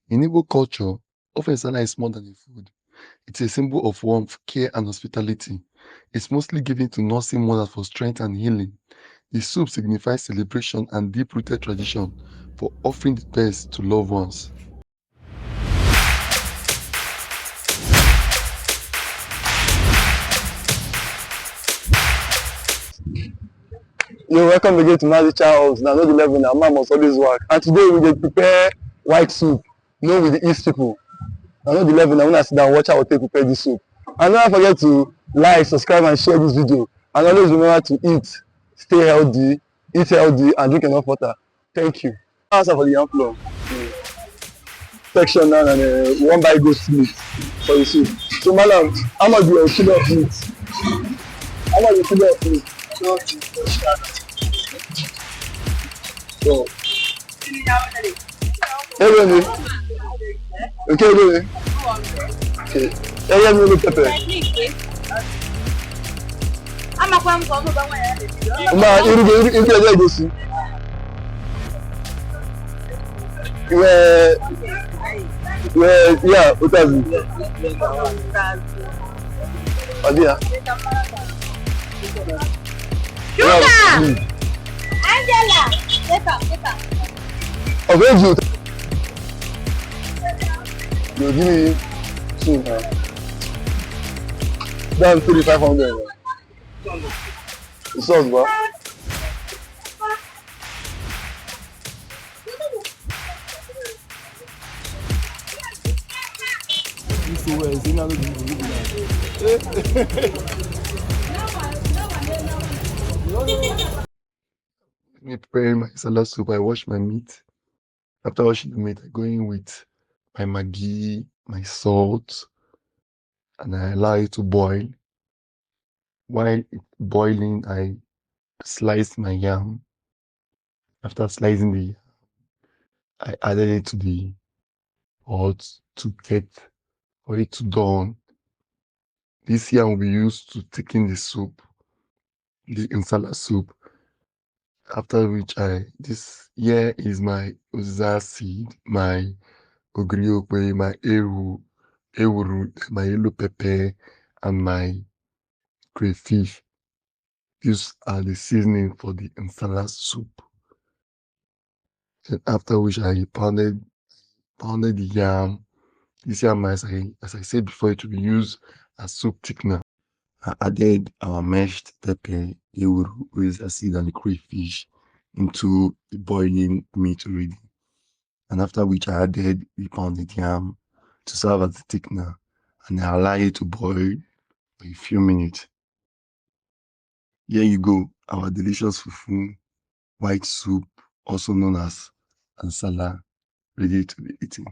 In Igbo culture, Ofe Nsala is more than a food. It's a symbol of warmth, care, and hospitality. It's mostly given to nursing mothers for strength and healing. The soup signifies celebration and deep-rooted tradition for offering the best to loved ones. You're welcome again to Magic House. Now, know the level now. Man must always work. And today we will prepare white soup, with the East people. I know the level now. When I sit down, watch how they prepare this soup. And don't forget to like, subscribe, and share this video. And always remember to stay healthy, eat healthy, and drink enough water. Thank you. Answer for the yam flour. Section now, and one by goat meat for the soup. So, madam, how much be your kilo of meat? How much is kilo of meat? So, everyone, okay, everyone. Okay, everyone look pepper. You go see. Yeah, Utazi. Adia. Angela, get up. Of age you. You give me two now. Down 3,500. The sauce, bro. You see where is he now? Me preparing my salad soup, I wash my meat. After washing the meat, I go in with my maggi, my salt, and I allow it to boil. While it's boiling, I slice my yam. After slicing the yam, I added it to the pot to get for it to dawn. This yam will be used to thicken the soup, the insala soup. After which this here is my uza seed, my ogriokwe, my ewuru, my yellow pepper, and my crayfish. These are the seasoning for the insala soup. Then after which I pounded the yam. This yam, as I said before, it will be used as soup thickener. I added our mashed pepper, ewuru, uza seed, and the crayfish into the boiling meat already. And after which I added the pounded yam to serve as the thickener, and I allow it to boil for a few minutes. Here you go, our delicious fufu white soup, also known as Nsala, ready to be eaten.